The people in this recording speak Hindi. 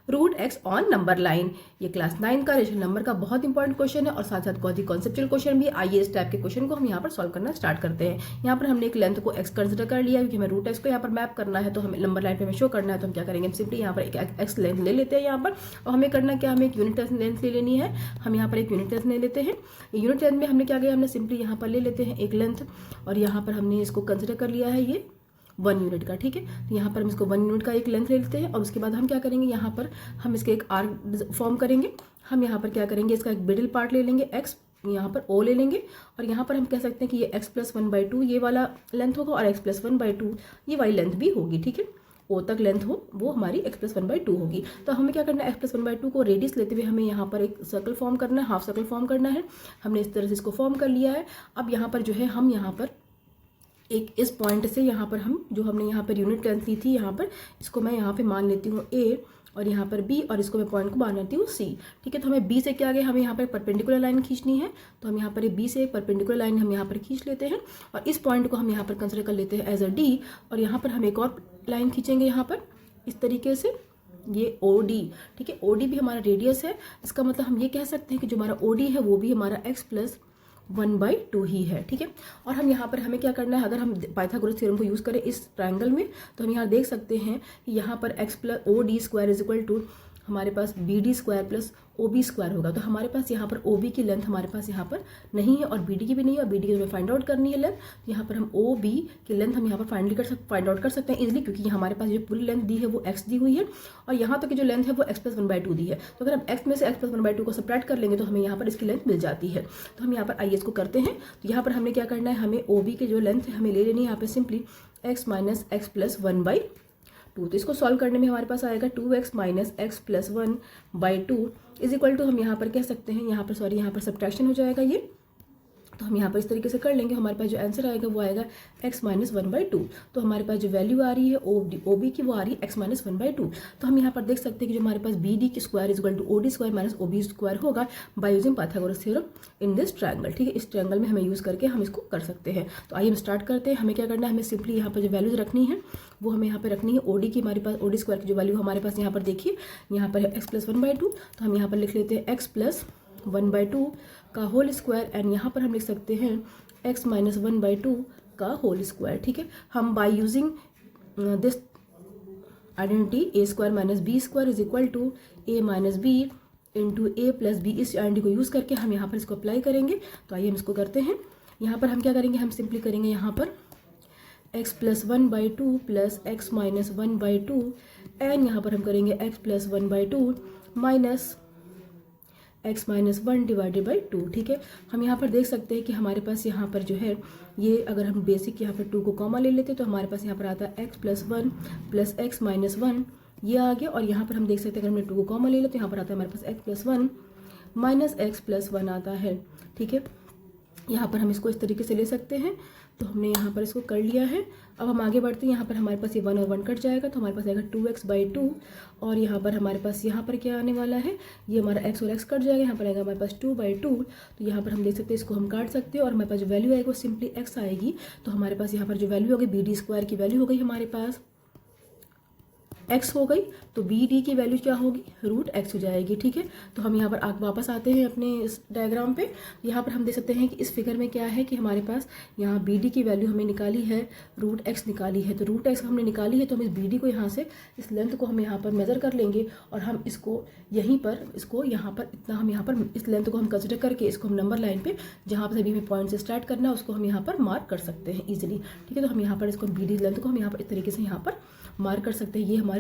Root X on number line. ये क्लास 9 का रेशनल नंबर का बहुत इंपॉर्टेंट क्वेश्चन है और साथ साथ बहुत ही कॉन्सेप्चुअल क्वेश्चन भी। आइए इस टाइप के क्वेश्चन को हम यहाँ पर सॉल्व करना स्टार्ट करते हैं। यहाँ पर हमने एक लेंथ को एक्स कंसिडर कर लिया क्योंकि हमें रूट एक्स को यहाँ पर मैप करना है, तो हमें नंबर लाइन पे हमें शो करना है। तो हम क्या करेंगे, सिंपली यहाँ पर एक एक्स लेंथ ले लेते हैं यहाँ पर, और हमें करना क्या, हमें एक यूनिट लेंथ ले लेनी है। हम यहाँ पर एक यूनिट लेंथ ले लेते हैं। यूनिट लेंथ में हमने क्या किया, हमने सिंपली यहाँ पर ले लेते हैं एक लेंथ, और यहाँ पर हमने इसको कंसिडर कर लिया है ये 1 यूनिट का। ठीक है, तो यहाँ पर हम इसको 1 यूनिट का एक लेंथ ले लेते हैं, और उसके बाद हम क्या करेंगे, यहाँ पर हम इसके एक आर्क फॉर्म करेंगे। हम यहाँ पर क्या करेंगे, इसका एक मिडिल पार्ट ले लेंगे, एक्स यहाँ पर ओ ले लेंगे, और यहाँ पर हम कह सकते हैं कि ये x+1/2 ये वाला लेंथ होगा और x+1/2 ये वाली लेंथ भी होगी। ठीक है, ओ तक लेंथ हो वो हमारी x+1/2 होगी। तो हमें क्या करना है, x+1/2 को रेडियस लेते हुए हमें यहाँ पर एक सर्कल फॉर्म करना है, हाफ सर्कल फॉर्म करना है। हमने इस तरह से इसको फॉर्म कर लिया है। अब यहाँ पर जो है हम यहाँ पर एक इस पॉइंट से यहाँ पर हम जो हमने यहाँ पर यूनिट लेंथ ली थी, यहाँ पर इसको मैं यहाँ पे मान लेती हूँ A, और यहाँ पर B, और इसको मैं पॉइंट को मान लेती हूँ C। ठीक है, तो हमें B से क्या गया, हमें यहाँ पर परपेंडिकुलर लाइन खींचनी है। तो हम यहाँ पर B से एक परपेंडिकुलर लाइन हम यहाँ पर खींच लेते हैं, और इस पॉइंट को हम यहाँ पर कंसिडर कर लेते हैं एज अ D, और यहाँ पर हम एक और लाइन खींचेंगे यहाँ पर इस तरीके से, ये OD। ठीक है, OD भी हमारा रेडियस है। इसका मतलब हम ये कह सकते हैं कि जो हमारा OD है वो भी हमारा x+1/2 ही है। ठीक है, और हम यहाँ पर हमें क्या करना है, अगर हम पाइथागोरस थ्योरम को यूज़ करें इस ट्रायंगल में, तो हम यहाँ देख सकते हैं कि यहाँ पर x+OD² हमारे पास BD² + OB² होगा। तो हमारे पास यहाँ पर OB की लेंथ हमारे पास यहाँ पर नहीं है, और BD की भी नहीं है, और BD की हमें फाइंड आउट करनी है लेंथ। तो यहाँ पर हम OB की लेंथ हम यहाँ पर फाइंड आउट कर सकते हैं इजीली, क्योंकि हमारे पास जो पूरी लेंथ दी है वो x दी हुई है, और यहाँ तक की जो लेंथ है वो x+1/2 दी है। तो अगर हम x में से x+1/2 को सब्ट्रैक्ट कर लेंगे तो हमें यहाँ पर इसकी लेंथ मिल जाती है। तो हम यहाँ पर आइए इसको करते हैं। तो यहाँ पर हमने क्या करना है, हमें OB की जो लेंथ है हमें ले लेनी है यहाँ पर सिंपली x - x+1/2। तो इसको सॉल्व करने में हमारे पास आएगा 2x - x+1/2 is equal to, हम यहाँ पर कह सकते हैं, यहाँ पर सब्ट्रैक्शन हो जाएगा ये, तो हम यहाँ पर इस तरीके से कर लेंगे। हमारे पास जो आंसर आएगा वो आएगा x - 1/2। तो हमारे पास जो वैल्यू आ रही है OB की वो आ रही है x - 1/2। तो हम यहाँ पर देख सकते हैं कि जो हमारे पास BD² is equal to OD² - OB² होगा by using Pythagoras theorem in this triangle. ठीक है, इस ट्रायंगल में हमें यूज़ करके हम इसको कर सकते हैं। तो आइए हम स्टार्ट करते हैं। हमें क्या करना है, हमें सिंपली यहाँ पर जो वैल्यूज रखनी है वो हमें यहाँ पर रखनी है। OD की हमारे पास OD² की जो वैल्यू हमारे पास यहाँ पर देखिए, यहाँ पर है x+1/2, तो हम यहाँ पर लिख लेते हैं x+1/2 का होल स्क्वायर, एंड यहाँ पर हम लिख सकते हैं x - 1/2 का होल स्क्वायर। ठीक है, हम by using this identity a² - b² is equal to a - b into a + b, इस आइडेंटिटी को यूज़ करके हम यहाँ पर इसको अप्लाई करेंगे। तो आइए हम इसको करते हैं। यहाँ पर हम क्या करेंगे, हम सिंपली करेंगे यहाँ पर x+1/2 + x - 1/2, एंड यहाँ पर हम करेंगे x+1/2 माइनस x - 1/2। ठीक है, हम यहाँ पर देख सकते हैं कि हमारे पास यहाँ पर जो है ये, अगर हम बेसिक यहाँ पर 2 को कॉमा ले लेते तो हमारे पास यहाँ पर आता है x+1 + x - 1, ये आ गया। और यहाँ पर हम देख सकते हैं अगर हमने 2 को कॉमा ले लिया तो यहाँ पर आता है हमारे पास x+1 - x+1 आता है। ठीक है, यहाँ पर हम इसको इस तरीके से ले सकते हैं। तो हमने यहाँ पर इसको कर लिया है। अब हम आगे बढ़ते हैं। यहाँ पर हमारे पास ये 1 और 1 कट जाएगा, तो हमारे पास आएगा 2x/2, और यहाँ पर हमारे पास यहाँ पर क्या आने वाला है, ये हमारा x और x कट जाएगा, यहाँ पर आएगा हमारे पास 2/2। तो यहाँ पर हम देख सकते हैं इसको हम काट सकते हैं, और हमारे पास जो वैल्यू आएगी वो सिंपली x आएगी। तो हमारे पास यहाँ पर जो वैल्यू होगी BD² की वैल्यू हो गई हमारे पास x हो गई, तो BD की वैल्यू क्या होगी, √x हो जाएगी। ठीक है, तो हम यहाँ पर वापस आते हैं अपने इस डायग्राम पे। यहाँ पर हम देख सकते हैं कि इस फिगर में क्या है कि हमारे पास यहाँ BD की वैल्यू हमें निकाली है, √x निकाली है। तो √x हमने निकाली है, तो हम इस BD को यहाँ से, इस लेंथ को हम यहाँ पर मेज़र कर लेंगे, और हम इसको यहीं पर, इसको यहाँ पर इतना, हम यहाँ पर इस लेंथ को हम कंसिडर करके इसको हम नंबर लाइन पे जहाँ पर सभी हमें पॉइंट से स्टार्ट करना है उसको हम यहाँ पर मार्क कर सकते हैं ईजिली। ठीक है, तो हम यहाँ पर इसको BD लेंथ को हम यहाँ पर इस तरीके से यहाँ पर मार्क कर सकते हैं। ये हमारी